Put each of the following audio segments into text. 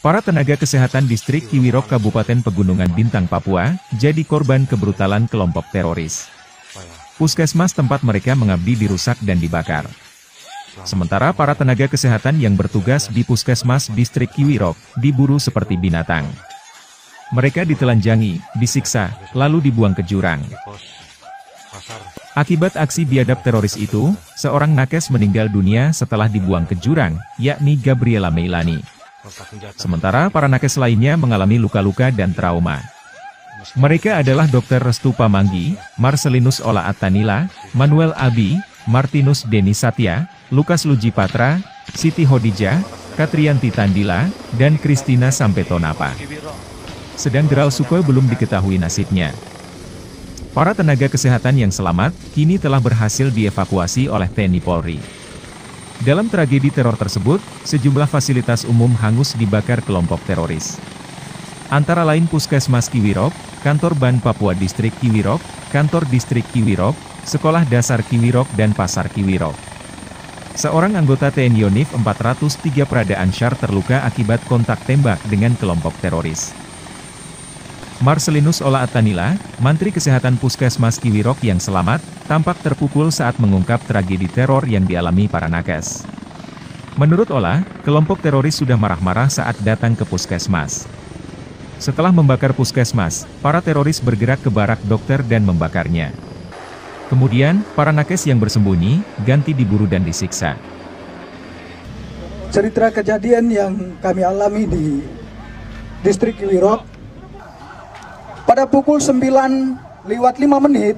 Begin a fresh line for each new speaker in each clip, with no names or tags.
Para tenaga kesehatan distrik Kiwirok Kabupaten Pegunungan Bintang Papua, jadi korban kebrutalan kelompok teroris. Puskesmas tempat mereka mengabdi dirusak dan dibakar. Sementara para tenaga kesehatan yang bertugas di Puskesmas distrik Kiwirok, diburu seperti binatang. Mereka ditelanjangi, disiksa, lalu dibuang ke jurang. Akibat aksi biadab teroris itu, seorang nakes meninggal dunia setelah dibuang ke jurang, yakni Gabriela Meilani. Sementara para nakes lainnya mengalami luka-luka dan trauma. Mereka adalah Dr. Restu Pamanggi, Marcelinus Ola Attanila, Manuel Abi, Martinus Deni Satya, Lukas Luji Patra, Siti Hodijah, Katrianti Tandila, dan Kristina Sampetonapa. Sedang Geral Suko belum diketahui nasibnya. Para tenaga kesehatan yang selamat, kini telah berhasil dievakuasi oleh TNI Polri. Dalam tragedi teror tersebut, sejumlah fasilitas umum hangus dibakar kelompok teroris. Antara lain Puskesmas Kiwirok, Kantor Ban Papua Distrik Kiwirok, Kantor Distrik Kiwirok, Sekolah Dasar Kiwirok dan Pasar Kiwirok. Seorang anggota TNI Yonif 403 Prada Ansyar terluka akibat kontak tembak dengan kelompok teroris. Marcelinus Ola Attanila, Mantri Kesehatan Puskesmas Kiwirok yang selamat, tampak terpukul saat mengungkap tragedi teror yang dialami para nakes. Menurut Ola, kelompok teroris sudah marah-marah saat datang ke puskesmas. Setelah membakar puskesmas, para teroris bergerak ke barak dokter dan membakarnya. Kemudian, para nakes yang bersembunyi, ganti diburu dan disiksa.
Cerita kejadian yang kami alami di distrik Kiwirok, pada pukul 9:05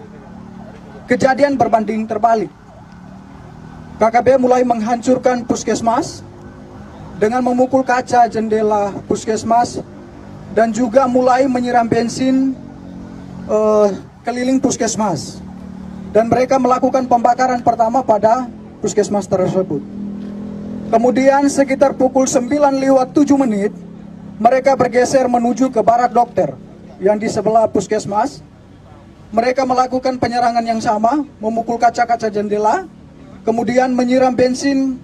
kejadian berbanding terbalik. KKB mulai menghancurkan puskesmas dengan memukul kaca jendela puskesmas dan juga mulai menyiram bensin keliling puskesmas. Dan mereka melakukan pembakaran pertama pada puskesmas tersebut. Kemudian sekitar pukul 9:07 mereka bergeser menuju ke barak dokter yang di sebelah puskesmas. Mereka melakukan penyerangan yang sama, memukul kaca-kaca jendela, kemudian menyiram bensin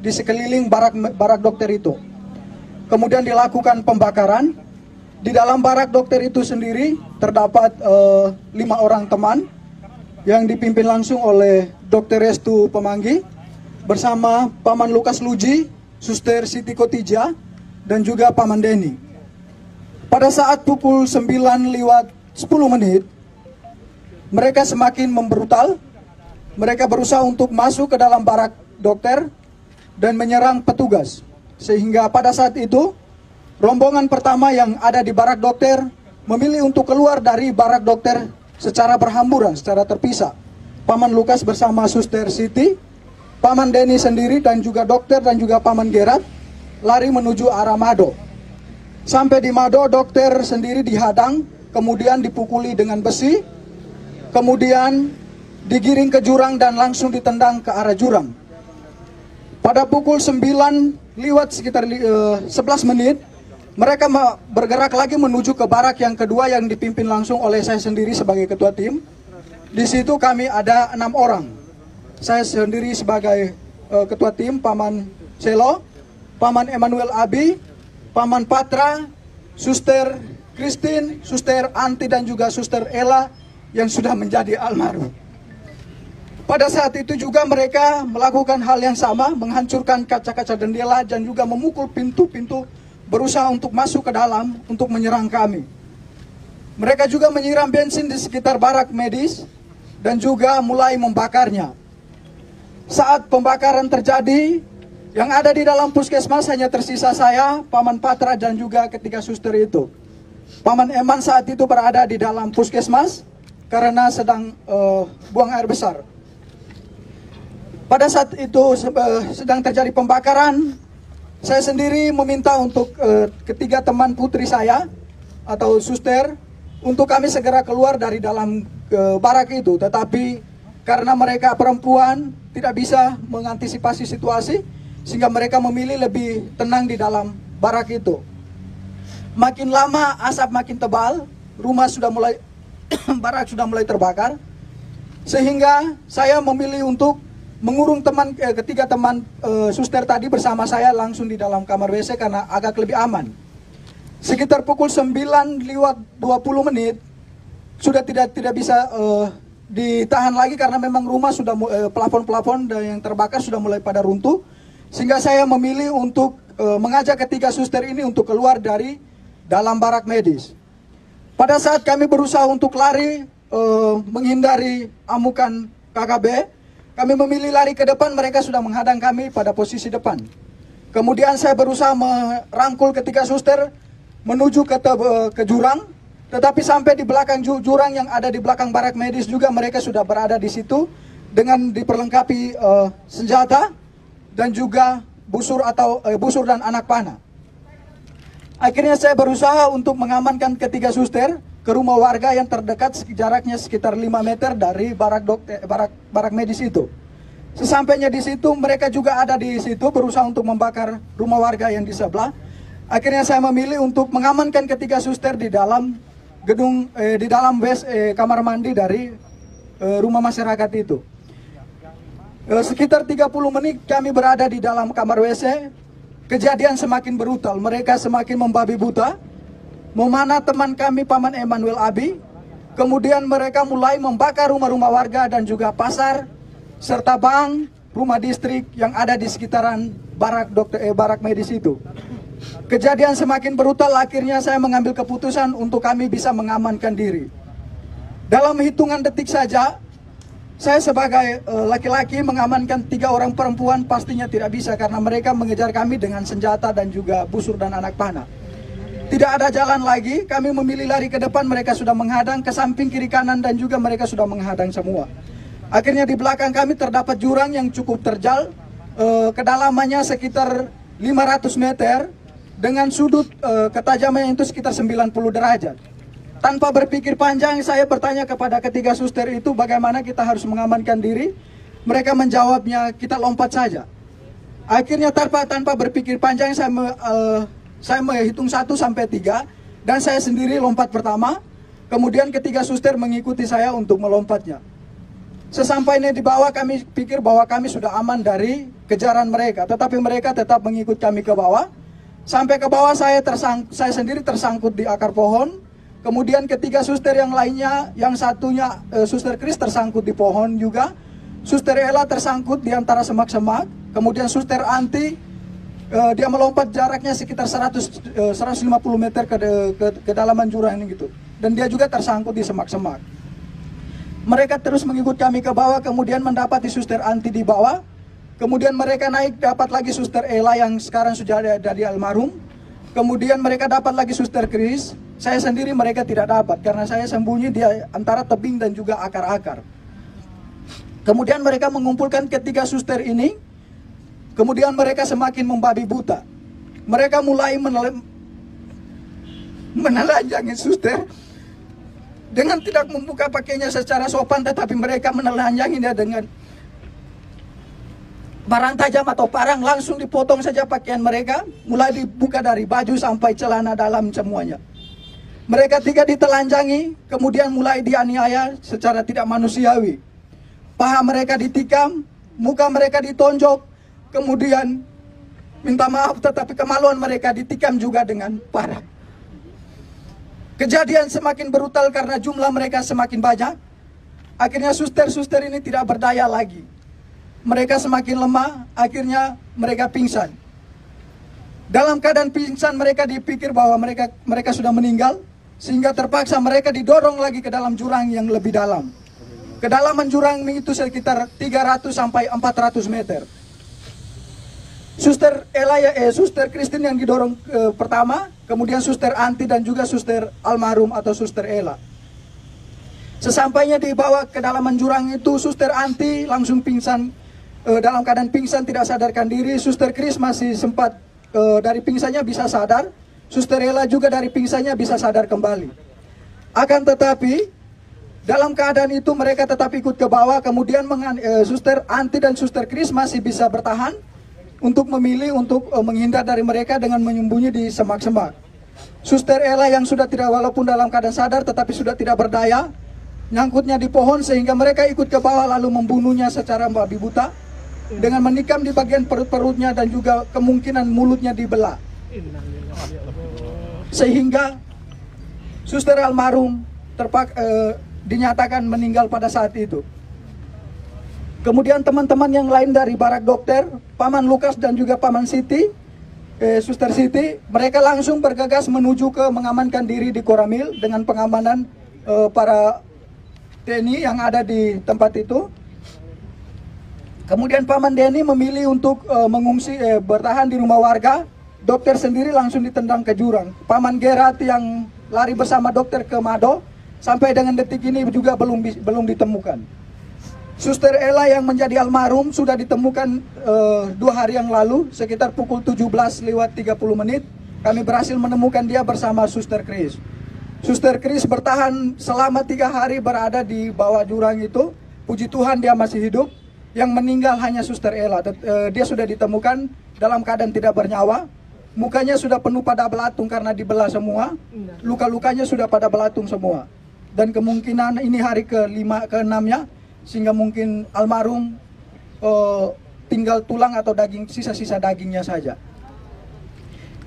di sekeliling barak dokter itu. Kemudian dilakukan pembakaran. Di dalam barak dokter itu sendiri terdapat 5 orang teman yang dipimpin langsung oleh Dr. Restu Pamanggi bersama Paman Lukas Luji, Suster Siti Kotija, dan juga Paman Deni. Pada saat pukul 9:10, mereka semakin membrutal. Mereka berusaha untuk masuk ke dalam barak dokter dan menyerang petugas. Sehingga pada saat itu, rombongan pertama yang ada di barak dokter memilih untuk keluar dari barak dokter secara berhamburan, secara terpisah. Paman Lukas bersama Suster Siti, Paman Deni sendiri dan juga dokter dan juga Paman Gerat lari menuju arah Mado. Sampai di Mado, dokter sendiri dihadang, kemudian dipukuli dengan besi, kemudian digiring ke jurang dan langsung ditendang ke arah jurang. Pada pukul 9 sekitar 11 menit, mereka bergerak lagi menuju ke barak yang kedua yang dipimpin langsung oleh saya sendiri sebagai ketua tim. Di situ kami ada 6 orang. Saya sendiri sebagai ketua tim, Paman Selo, Paman Emmanuel Abi, Paman Patra, Suster Christine, Suster Anti dan juga Suster Ella yang sudah menjadi almarhum. Pada saat itu juga mereka melakukan hal yang sama, menghancurkan kaca-kaca jendela dan juga memukul pintu-pintu, berusaha untuk masuk ke dalam untuk menyerang kami. Mereka juga menyiram bensin di sekitar barak medis dan juga mulai membakarnya. Saat pembakaran terjadi, yang ada di dalam puskesmas hanya tersisa saya, Paman Patra dan juga ketiga suster itu. Paman Eman saat itu berada di dalam puskesmas karena sedang buang air besar. Pada saat itu sedang terjadi pembakaran, saya sendiri meminta untuk ketiga teman putri saya atau suster untuk kami segera keluar dari dalam barak itu. Tetapi karena mereka perempuan tidak bisa mengantisipasi situasi, sehingga mereka memilih lebih tenang di dalam barak itu. Makin lama asap makin tebal, rumah sudah mulai barak sudah mulai terbakar, sehingga saya memilih untuk mengurung ketiga teman suster tadi bersama saya langsung di dalam kamar WC karena agak lebih aman. Sekitar pukul 9:20 menit sudah tidak bisa ditahan lagi karena memang rumah sudah plafon-plafon yang terbakar sudah mulai pada runtuh, sehingga saya memilih untuk mengajak ketiga suster ini untuk keluar dari dalam barak medis. Pada saat kami berusaha untuk lari menghindari amukan KKB, kami memilih lari ke depan, mereka sudah menghadang kami pada posisi depan. Kemudian saya berusaha merangkul ketiga suster menuju ke jurang, tetapi sampai di belakang jurang yang ada di belakang barak medis juga mereka sudah berada di situ dengan diperlengkapi senjata dan juga busur dan anak panah. Akhirnya saya berusaha untuk mengamankan ketiga suster ke rumah warga yang terdekat, jaraknya sekitar 5 meter dari barak medis itu. Sesampainya di situ, mereka juga ada di situ berusaha untuk membakar rumah warga yang di sebelah. Akhirnya saya memilih untuk mengamankan ketiga suster di dalam gedung, di dalam kamar mandi dari rumah masyarakat itu. Sekitar 30 menit kami berada di dalam kamar WC. Kejadian semakin brutal, mereka semakin membabi buta, memanah teman kami Paman Emmanuel Abi. Kemudian mereka mulai membakar rumah-rumah warga dan juga pasar, serta bank, rumah distrik yang ada di sekitaran barak medis itu. Kejadian semakin brutal, akhirnya saya mengambil keputusan untuk kami bisa mengamankan diri. Dalam hitungan detik saja, saya sebagai laki-laki mengamankan 3 orang perempuan pastinya tidak bisa karena mereka mengejar kami dengan senjata dan juga busur dan anak panah. Tidak ada jalan lagi, kami memilih lari ke depan, mereka sudah menghadang, ke samping kiri kanan dan juga mereka sudah menghadang semua. Akhirnya di belakang kami terdapat jurang yang cukup terjal, kedalamannya sekitar 500 meter dengan sudut ketajaman itu sekitar 90 derajat. Tanpa berpikir panjang, saya bertanya kepada ketiga suster itu bagaimana kita harus mengamankan diri. Mereka menjawabnya, kita lompat saja. Akhirnya tanpa berpikir panjang, saya menghitung 1 sampai 3 dan saya sendiri lompat pertama. Kemudian ketiga suster mengikuti saya untuk melompatnya. Sesampainya di bawah, kami pikir bahwa kami sudah aman dari kejaran mereka, tetapi mereka tetap mengikut kami ke bawah. Sampai ke bawah saya sendiri tersangkut di akar pohon. Kemudian ketiga suster yang lainnya, yang satunya suster Kris tersangkut di pohon juga. Suster Ella tersangkut di antara semak-semak. Kemudian suster Anti, dia melompat jaraknya sekitar 150 meter ke dalaman jurang ini gitu. Dan dia juga tersangkut di semak-semak. Mereka terus mengikut kami ke bawah, kemudian mendapati suster Anti di bawah. Kemudian mereka naik, dapat lagi suster Ella yang sekarang sudah ada di almarhum. Kemudian mereka dapat lagi suster Kris. Saya sendiri mereka tidak dapat karena saya sembunyi di antara tebing dan juga akar-akar. Kemudian mereka mengumpulkan ketiga suster ini. Kemudian mereka semakin membabi buta. Mereka mulai menelanjangi suster dengan tidak membuka pakainya secara sopan, tetapi mereka menelanjanginya dengan barang tajam atau parang, langsung dipotong saja pakaian mereka, mulai dibuka dari baju sampai celana dalam semuanya. Mereka 3 ditelanjangi, kemudian mulai dianiaya secara tidak manusiawi. Paha mereka ditikam, muka mereka ditonjok, kemudian minta maaf tetapi kemaluan mereka ditikam juga dengan parah. Kejadian semakin brutal karena jumlah mereka semakin banyak. Akhirnya suster-suster ini tidak berdaya lagi. Mereka semakin lemah, akhirnya mereka pingsan. Dalam keadaan pingsan mereka dipikir bahwa mereka sudah meninggal, sehingga terpaksa mereka didorong lagi ke dalam jurang yang lebih dalam. Kedalaman jurang itu sekitar 300 sampai 400 meter. Suster Ella, Suster Kristin yang didorong pertama, kemudian Suster Anti dan juga Suster almarhum atau Suster Ella. Sesampainya di bawah kedalaman jurang itu, Suster Anti langsung pingsan, dalam keadaan pingsan tidak sadarkan diri. Suster Kris masih sempat dari pingsannya bisa sadar. Suster Ella juga dari pingsannya bisa sadar kembali. Akan tetapi dalam keadaan itu mereka tetap ikut ke bawah. Kemudian Suster Anti dan Suster Kris masih bisa bertahan untuk memilih untuk menghindar dari mereka dengan menyembunyi di semak-semak. Suster Ella yang sudah tidak, walaupun dalam keadaan sadar tetapi sudah tidak berdaya, nyangkutnya di pohon sehingga mereka ikut ke bawah lalu membunuhnya secara babi buta. dengan menikam di bagian perut-perutnya dan juga kemungkinan mulutnya dibelah. Sehingga suster almarhum dinyatakan meninggal pada saat itu. Kemudian teman-teman yang lain dari barak dokter, Paman Lukas dan juga Paman Siti, Suster Siti, mereka langsung bergegas menuju ke mengamankan diri di Koramil dengan pengamanan para TNI yang ada di tempat itu. Kemudian Paman Denny memilih untuk mengungsi, bertahan di rumah warga. Dokter sendiri langsung ditendang ke jurang. Paman Gerat yang lari bersama dokter ke Mado, sampai dengan detik ini juga belum ditemukan. Suster Ella yang menjadi almarhum sudah ditemukan 2 hari yang lalu, sekitar pukul 17:30. Kami berhasil menemukan dia bersama Suster Chris. Suster Chris bertahan selama 3 hari berada di bawah jurang itu. Puji Tuhan dia masih hidup. Yang meninggal hanya Suster Ella. Dia sudah ditemukan dalam keadaan tidak bernyawa. Mukanya sudah penuh pada belatung karena dibelah semua. Luka-lukanya sudah pada belatung semua. Dan kemungkinan ini hari ke-5, ke-6-nya. Sehingga mungkin almarhum tinggal tulang atau daging, sisa-sisa dagingnya saja.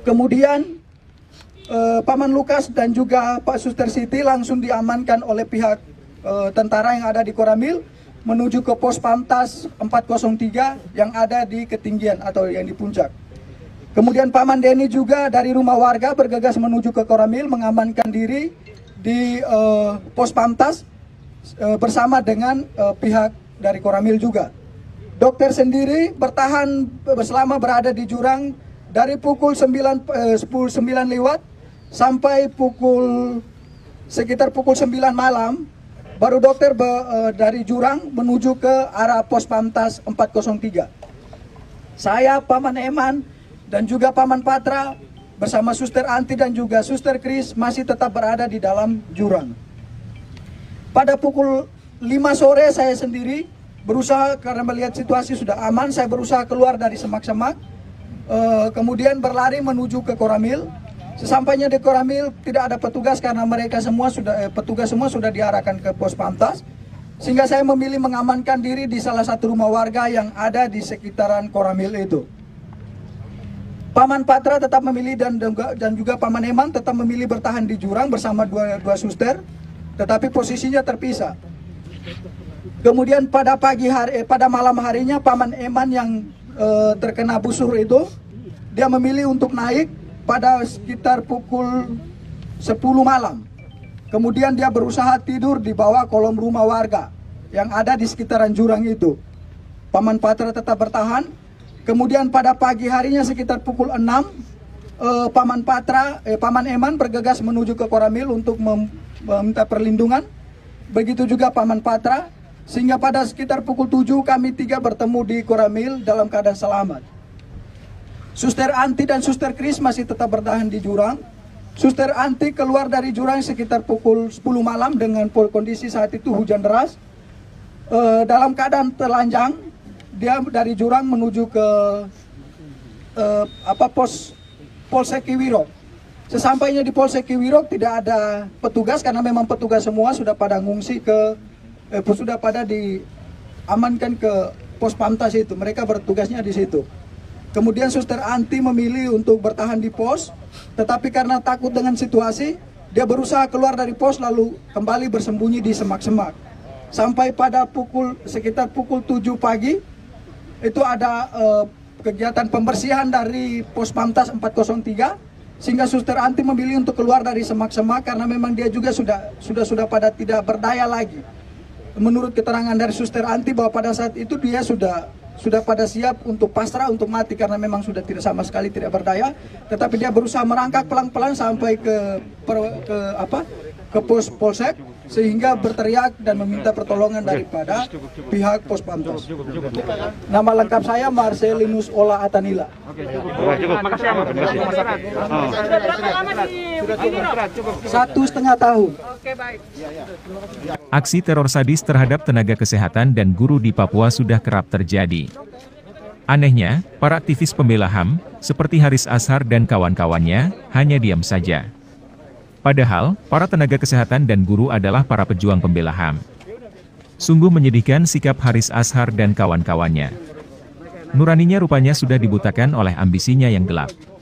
Kemudian Paman Lukas dan juga Pak Suster Siti langsung diamankan oleh pihak tentara yang ada di Koramil menuju ke pos Pantas 403 yang ada di ketinggian atau yang di puncak. Kemudian Paman Denny juga dari rumah warga bergegas menuju ke Koramil mengamankan diri di pos Pantas bersama dengan pihak dari Koramil juga. Dokter sendiri bertahan selama berada di jurang dari pukul 9 lewat sampai sekitar pukul 9 malam. Baru dokter dari jurang menuju ke arah pos Pantas 403. Saya, Paman Eman, dan juga Paman Patra bersama Suster Anti dan juga Suster Chris masih tetap berada di dalam jurang. Pada pukul 5 sore saya sendiri berusaha, karena melihat situasi sudah aman, saya berusaha keluar dari semak-semak, kemudian berlari menuju ke Koramil. Sesampainya di Koramil tidak ada petugas karena mereka semua petugas semua sudah diarahkan ke pos Pantas, sehingga saya memilih mengamankan diri di salah satu rumah warga yang ada di sekitaran Koramil itu. Paman Patra tetap memilih dan juga Paman Eman tetap memilih bertahan di jurang bersama dua suster, tetapi posisinya terpisah. Kemudian pada malam harinya Paman Eman yang terkena busur itu, dia memilih untuk naik pada sekitar pukul 10 malam. Kemudian dia berusaha tidur di bawah kolom rumah warga yang ada di sekitaran jurang itu. Paman Patra tetap bertahan. Kemudian pada pagi harinya sekitar pukul 6, Paman Eman bergegas menuju ke Koramil untuk meminta perlindungan. Begitu juga Paman Patra, sehingga pada sekitar pukul 7 kami 3 bertemu di Koramil dalam keadaan selamat. Suster Anti dan Suster Chris masih tetap bertahan di jurang. Suster Anti keluar dari jurang sekitar pukul 10 malam dengan kondisi saat itu hujan deras. Dalam keadaan telanjang, dia dari jurang menuju ke Polsek Kiwirok. Sesampainya di Polsek Kiwirok tidak ada petugas karena memang petugas semua sudah pada ngungsi sudah pada diamankan ke pos Pantas itu. Mereka bertugasnya di situ. Kemudian Suster Anti memilih untuk bertahan di pos, tetapi karena takut dengan situasi, dia berusaha keluar dari pos lalu kembali bersembunyi di semak-semak. Sampai pada sekitar pukul 7 pagi, itu ada kegiatan pembersihan dari pos Pantas 403, sehingga Suster Anti memilih untuk keluar dari semak-semak karena memang dia juga sudah pada tidak berdaya lagi. Menurut keterangan dari Suster Anti bahwa pada saat itu dia sudah pada siap untuk pasrah, untuk mati karena memang sudah sama sekali tidak berdaya. Tetapi dia berusaha merangkak pelan-pelan sampai ke pos polsek sehingga berteriak dan meminta pertolongan daripada pihak pos Pantas. Nama lengkap saya Marcelinus Ola Atanila.
Cukup. Makasih.
1,5 tahun.
Oke, baik.
Aksi teror sadis terhadap tenaga kesehatan dan guru di Papua sudah kerap terjadi. Anehnya, para aktivis pembela HAM, seperti Haris Azhar dan kawan-kawannya, hanya diam saja. Padahal, para tenaga kesehatan dan guru adalah para pejuang pembela HAM. Sungguh menyedihkan sikap Haris Azhar dan kawan-kawannya. Nuraninya rupanya sudah dibutakan oleh ambisinya yang gelap.